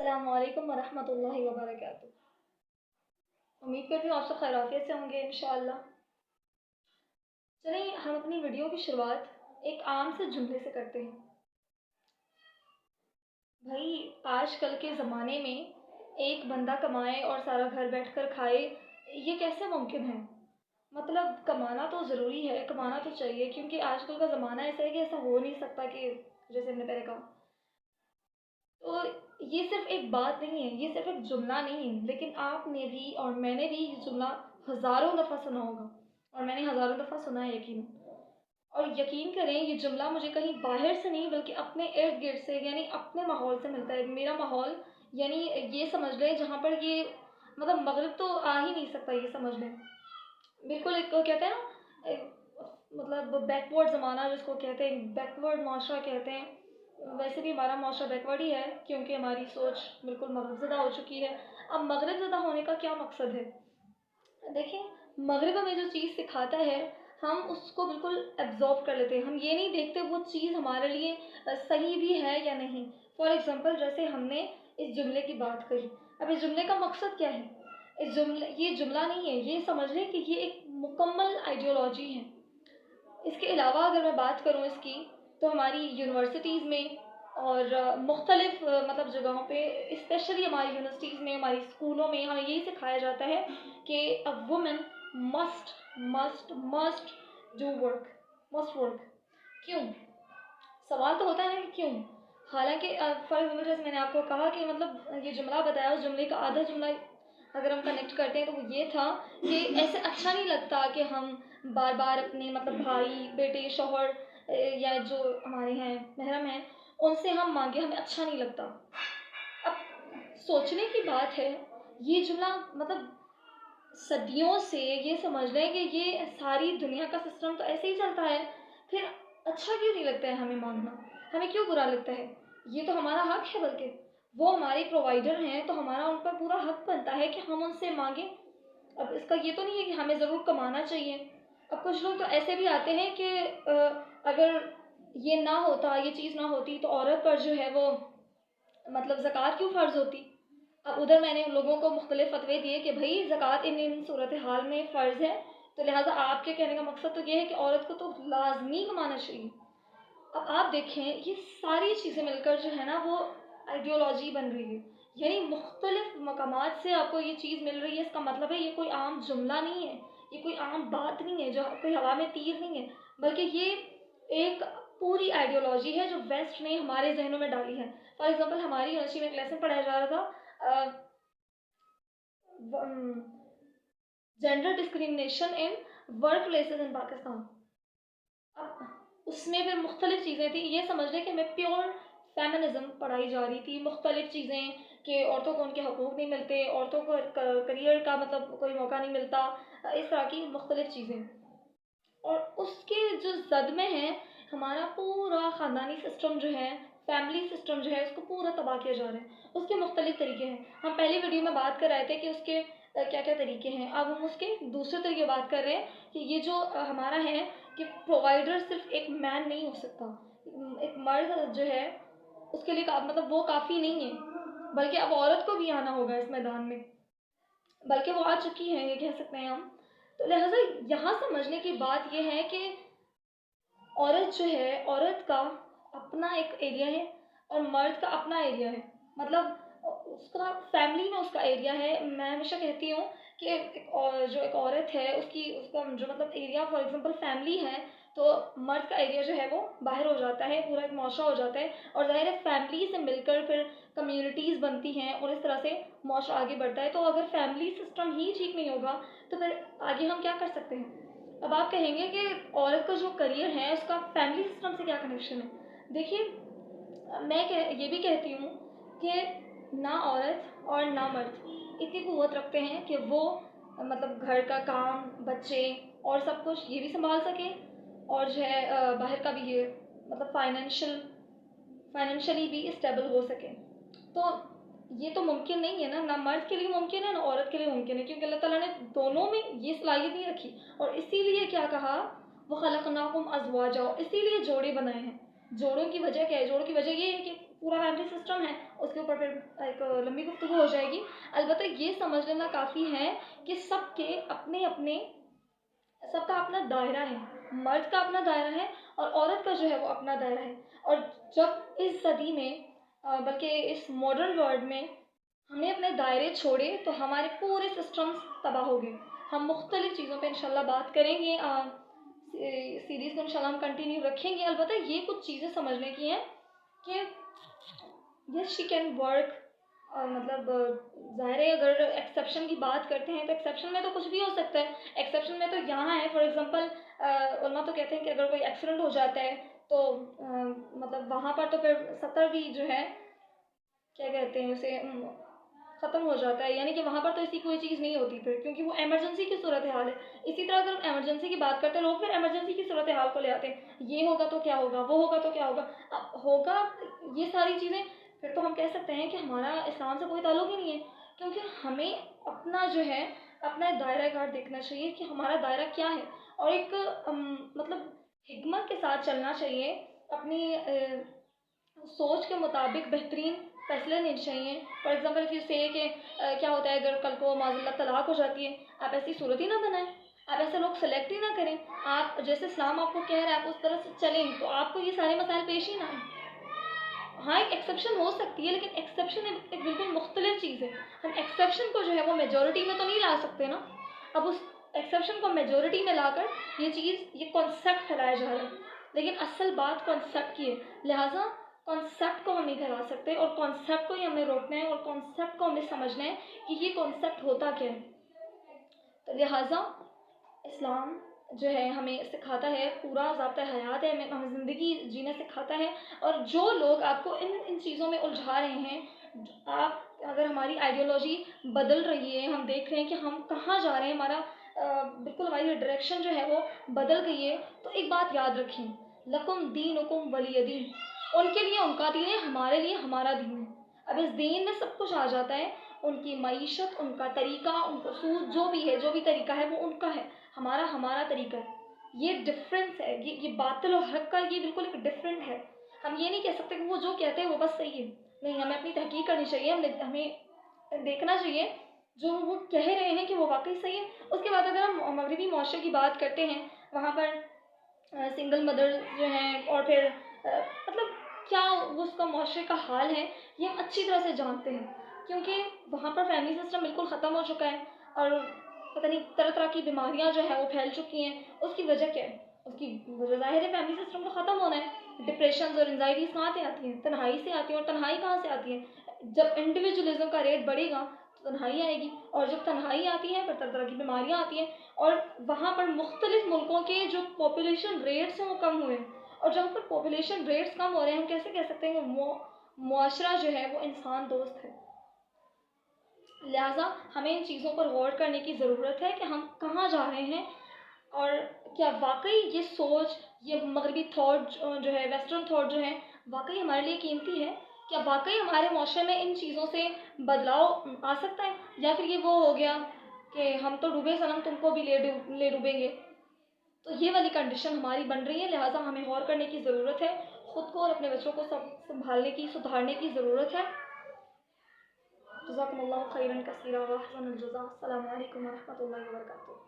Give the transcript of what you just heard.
अस्सलाम वालेकुम वरहमतुल्लाहि वबरकातुह। उम्मीद करती हूँ आप सब खैरियत से होंगे इंशाअल्लाह। चलिए हम अपनी वीडियो की शुरुआत एक आम से जुमले से करते हैं। भाई आजकल के ज़माने में एक बंदा कमाए और सारा घर बैठकर खाए, ये कैसे मुमकिन है? मतलब कमाना तो ज़रूरी है, कमाना तो चाहिए, क्योंकि आजकल का ज़माना ऐसा है कि ऐसा हो नहीं सकता कि जैसे हमने पहले कहा। तो ये सिर्फ एक बात नहीं है, ये सिर्फ एक जुमला नहीं है, लेकिन आपने भी और मैंने भी ये जुमला हज़ारों दफ़ा सुना होगा और मैंने हज़ारों दफ़ा सुना है यकीनन। और यकीन करें ये जुमला मुझे कहीं बाहर से नहीं बल्कि अपने इर्द गिर्द से यानी अपने माहौल से मिलता है। मेरा माहौल यानी ये समझ लें जहाँ पर ये मतलब मगरिब तो आ ही नहीं सकता, ये समझ लें बिल्कुल एक कहते हैं ना मतलब बैकवर्ड ज़माना जिसको कहते हैं, बैकवर्ड माशरा कहते हैं। वैसे भी हमारा माशरा बैकवर्ड ही है क्योंकि हमारी सोच बिल्कुल मगरब ज़दा हो चुकी है। अब मगरब ज़दा होने का क्या मकसद है? देखिए, मगरिब हमें जो चीज़ सिखाता है हम उसको बिल्कुल एब्जॉर्ब कर लेते हैं। हम ये नहीं देखते वो चीज़ हमारे लिए सही भी है या नहीं। फॉर एग्ज़ाम्पल जैसे हमने इस जुमले की बात करी, अब इस जुमले का मकसद क्या है? इस जुमले ये जुमला नहीं है, ये समझ लें कि ये एक मुकम्मल आइडियोलॉजी है। इसके अलावा अगर मैं बात करूँ इसकी, तो हमारी यूनिवर्सिटीज़ में और मुख्तलिफ मतलब जगहों पे, स्पेशली हमारी यूनिवर्सिटीज़ में, हमारी स्कूलों में हमें यही सिखाया जाता है कि a woman must must must do work, must work. क्यों? सवाल तो होता है ना कि क्यों? हालाँकि फॉर एग्ज़ाम्पल जैसे मैंने आपको कहा कि मतलब ये जुमला बताया, उस जुमले का आधा जुमला अगर हम कनेक्ट करते हैं तो वो ये था कि ऐसे अच्छा नहीं लगता कि हम बार-बार अपने मतलब भाई, बेटे, शौहर या जो हमारे हैं महरम हैं, उनसे हम माँगे, हमें अच्छा नहीं लगता। अब सोचने की बात है, ये जुमला मतलब सदियों से ये समझ लें कि ये सारी दुनिया का सिस्टम तो ऐसे ही चलता है, फिर अच्छा क्यों नहीं लगता है हमें माँगना? हमें क्यों बुरा लगता है? ये तो हमारा हक है, बल्कि वो हमारे प्रोवाइडर हैं तो हमारा उन पर पूरा हक बनता है कि हम उनसे माँगें। अब इसका ये तो नहीं है कि हमें ज़रूर कमाना चाहिए। अब कुछ लोग तो ऐसे भी आते हैं कि अगर ये ना होता, ये चीज़ ना होती तो औरत पर जो है वो मतलब ज़कात क्यों फ़र्ज़ होती? अब उधर मैंने उन लोगों को मुख्तलिफ़ फ़तवे दिए कि भई ज़कात इन सूरत हाल में फ़र्ज़ है, तो लिहाज़ा आपके कहने का मकसद तो ये है कि औरत को तो लाज़मी कमाना चाहिए। अब आप देखें ये सारी चीज़ें मिलकर जो है ना वो आइडियोलॉजी बन रही है। यानी मुख्तलिफ़ मकामात से आपको ये चीज़ मिल रही है, इसका मतलब है ये कोई आम जुमला नहीं है, ये कोई आम बात नहीं है, जो कोई हवा में तीर नहीं है, बल्कि ये एक पूरी आइडियोलॉजी है जो वेस्ट ने हमारे ज़हनों में डाली है। फॉर एग्ज़ाम्पल हमारी यूनिवर्सिटी में एक लेसन पढ़ाया जा रहा था gender discrimination in work places in Pakistan. अब उसमें फिर मुख्तलिफ चीज़ें थी, ये समझ लें कि हमें प्योर फेमिनिज़्म पढ़ाई जा रही थी, मुख्तलिफ चीज़ें कि औरतों को उनके हकूक़ नहीं मिलते, औरतों को करियर का मतलब कोई मौका नहीं मिलता, इस तरह की मुख्तलिफ चीज़ें। और उसके जो ज़द में है हमारा पूरा ख़ानदानी सिस्टम जो है, फैमिली सिस्टम जो है, उसको पूरा तबाह किया जा रहा है। उसके मुख्तलिफ तरीके हैं। हम पहली वीडियो में बात कर रहे थे कि उसके क्या-क्या तरीके हैं। अब हम उसके दूसरे तरीके बात कर रहे हैं कि ये जो हमारा है कि प्रोवाइडर सिर्फ़ एक मैन नहीं हो सकता। एक मर्द जो है उसके लिए मतलब वो काफ़ी नहीं है, बल्कि अब औरत को भी आना होगा इस मैदान में। बल्कि वो आ चुकी हैं, ये कह सकते हैं हम। तो लिहाज़ा यहाँ समझने की बात ये है कि औरत जो है, औरत का अपना एक एरिया है और मर्द का अपना एरिया है। मतलब उसका फैमिली में उसका एरिया है। मैं हमेशा कहती हूँ कि जो एक औरत है उसका जो मतलब एरिया फॉर एग्ज़ाम्पल फैमिली है, तो मर्द का एरिया जो है वो बाहर हो जाता है, पूरा एक मुआशरा हो जाता है और ज़ाहिर है फैमिली से मिलकर फिर कम्युनिटीज़ बनती हैं और इस तरह से मुआशरा आगे बढ़ता है। तो अगर फैमिली सिस्टम ही ठीक नहीं होगा, तो फिर आगे हम क्या कर सकते हैं? अब आप कहेंगे कि औरत का जो करियर है उसका फैमिली सिस्टम से क्या कनेक्शन है? देखिए, ये भी कहती हूँ कि ना औरत और ना मर्द इतनी क़ुव्वत रखते हैं कि वो मतलब घर का काम, बच्चे और सब कुछ ये भी सँभाल सकें और जो है बाहर का भी ये मतलब फाइनेंशियली भी स्टेबल हो सकें। तो ये तो मुमकिन नहीं है ना मर्द के लिए मुमकिन है, ना औरत के लिए मुमकिन है, क्योंकि अल्लाह ताला ने दोनों में ये सलाहियत नहीं रखी। और इसीलिए क्या कहा, वो खलक़नाकुम अज़वाजा, इसीलिए जोड़े बनाए हैं। जोड़ों की वजह क्या है? जोड़ों की वजह ये है कि पूरा फैमिली सिस्टम है, उसके ऊपर फिर एक लंबी गुफ्तगू हो जाएगी। अलबत्ता ये समझ लेना काफ़ी है कि सबके अपने अपने सबका अपना दायरा है, मर्द का अपना दायरा है और औरत का जो है वो अपना दायरा है। और जब इस सदी में बल्कि इस मॉडर्न वर्ल्ड में हमने अपने दायरे छोड़े तो हमारे पूरे सिस्टम्स तबाह हो गए। हम मुख्तलिफ चीज़ों पे इंशाल्लाह बात करेंगे, सीरीज़ को इंशाल्लाह हम कंटिन्यू रखेंगे। अलबत्ता ये कुछ चीज़ें समझने की हैं कि यस शी कैन वर्क, मतलब ज़ाहिर है अगर एक्सेप्शन की बात करते हैं तो एक्सेप्शन में तो कुछ भी हो सकता है। एक्सेप्शन में तो यहाँ है, फॉर एग्जांपल उलमा तो कहते हैं कि अगर कोई एक्सीडेंट हो जाता है तो मतलब वहाँ पर तो फिर 70 भी जो है क्या कहते हैं उसे ख़त्म हो जाता है, यानी कि वहाँ पर तो ऐसी कोई चीज़ नहीं होती फिर, क्योंकि वो एमरजेंसी की सूरत हाल है। इसी तरह अगर हम एमरजेंसी की बात करते हैं, लोग फिर एमरजेंसी की सूरत हाल को ले आते हैं, ये होगा तो क्या होगा, वो होगा तो क्या होगा। अब होगा ये सारी चीज़ें, फिर तो हम कह सकते हैं कि हमारा इस्लाम से कोई ताल्लुक़ ही नहीं है, क्योंकि हमें अपना जो है अपना दायरा कार देखना चाहिए कि हमारा दायरा क्या है, और एक मतलब हिकमत के साथ चलना चाहिए। अपनी सोच के मुताबिक बेहतरीन फैसले लेने चाहिए। फॉर एग्जांपल इफ़ यू से कि क्या होता है अगर कल को माज़अल्लाह तलाक हो जाती है, आप ऐसी सूरत ही ना बनाएं, आप ऐसे लोग सेलेक्ट ही ना करें। आप जैसे इस्लाम आपको कह रहा है आप उस तरह से चलें तो आपको ये सारे मसाइल पेश ही ना आए। हाँ, एक एक्सेप्शन हो सकती है, लेकिन एक्सेप्शन एक बिल्कुल मुख्तलिफ चीज़ है। हम एक्सेप्शन को जो है वो मेजॉरिटी में तो नहीं ला सकते ना। अब उस एक्सेप्शन को मेजॉरिटी में लाकर ये कॉन्सेप्ट फैलाया जा रहा है, लेकिन असल बात कॉन्सेप्ट की है। लिहाजा कॉन्सेप्ट को हम नहीं फैला सकते, और कॉन्सेप्ट को ही हमें रोकना है, और कॉन्सेप्ट को हमें समझना है कि ये कॉन्सेप्ट होता क्या है। तो लिहाजा इस्लाम जो है हमें सिखाता है, पूरा ज़ाब्ता हयात है, हमें ज़िंदगी जीना सिखाता है। और जो लोग आपको इन चीज़ों में उलझा रहे हैं, आप अगर हमारी आइडियोलॉजी बदल रही है, हम देख रहे हैं कि हम कहाँ जा रहे हैं, बिल्कुल हमारी डायरेक्शन जो है वो बदल गई है, तो एक बात याद रखें, लकुम दीनुकुम वलिय दीन। उनके लिए उनका दीन है, हमारे लिए हमारा दीन है। अब इस दीन में सब कुछ आ जाता है, उनकी मईशत, उनका तरीका, उनको सूद जो भी है, जो भी तरीका है वो उनका है, हमारा हमारा तरीका है। ये डिफरेंस है, ये बातिल और हक का ये बिल्कुल एक डिफरेंट है। हम ये नहीं कह सकते कि वो जो कहते हैं वो बस सही है। नहीं, हमें अपनी तहकीक करनी चाहिए, हमें देखना चाहिए जो वो कह रहे हैं कि वो वाकई सही है। उसके बाद अगर हम मगरबी मुआशरे की बात करते हैं, वहाँ पर सिंगल मदर जो हैं, और फिर मतलब क्या वो उसका मुआशरे का हाल है, ये हम अच्छी तरह से जानते हैं, क्योंकि वहाँ पर फैमिली सिस्टम बिल्कुल ख़त्म हो चुका है, और पता नहीं तरह तरह की बीमारियाँ जो है वो फैल चुकी हैं। उसकी वजह क्या है? उसकी वजह ज़ाहिर है फैमिली सिस्टम का ख़त्म होना है। डिप्रेशन और एंजाइटीज़ कहाँ से आती हैं? तन्हाई से आती हैं। और तन्हाई कहाँ से आती है? जब इंडिविजुअलिज्म का रेट बढ़ेगा तो तन्हाई आएगी, और जब तन्हाई आती है फिर तरह तरह की बीमारियाँ आती हैं, और वहाँ पर मुख्तलिफ मुल्कों के जो पॉपुलेशन रेट्स हैं वो कम हुए हैं। और जहाँ पर पॉपुलेशन रेट्स कम हो रहे हैं, हम कैसे कह सकते हैं कि मुआशरा जो है वो इंसान दोस्त है। लिहाजा हमें इन चीज़ों पर गौर करने की ज़रूरत है कि हम कहाँ जा रहे हैं, और क्या वाकई ये सोच, ये मगरबी थॉट जो है, वेस्टर्न थॉट जो है, वाकई हमारे लिए कीमती है। क्या वाकई हमारे माशरे में इन चीज़ों से बदलाव आ सकता है, या फिर ये वो हो गया कि हम तो डूबे सनम तुमको भी ले डूबेंगे। तो ये वाली कंडीशन हमारी बन रही है। लिहाजा हमें गौर करने की ज़रूरत है, ख़ुद को और अपने बच्चों को सब संभालने की, सुधारने की ज़रूरत है। जज़ाकुमुल्लाहु खैरन कसीरा व अहसनुल जज़ा। अस्सलामु अलैकुम व रहमतुल्लाहि व बरकातुहू।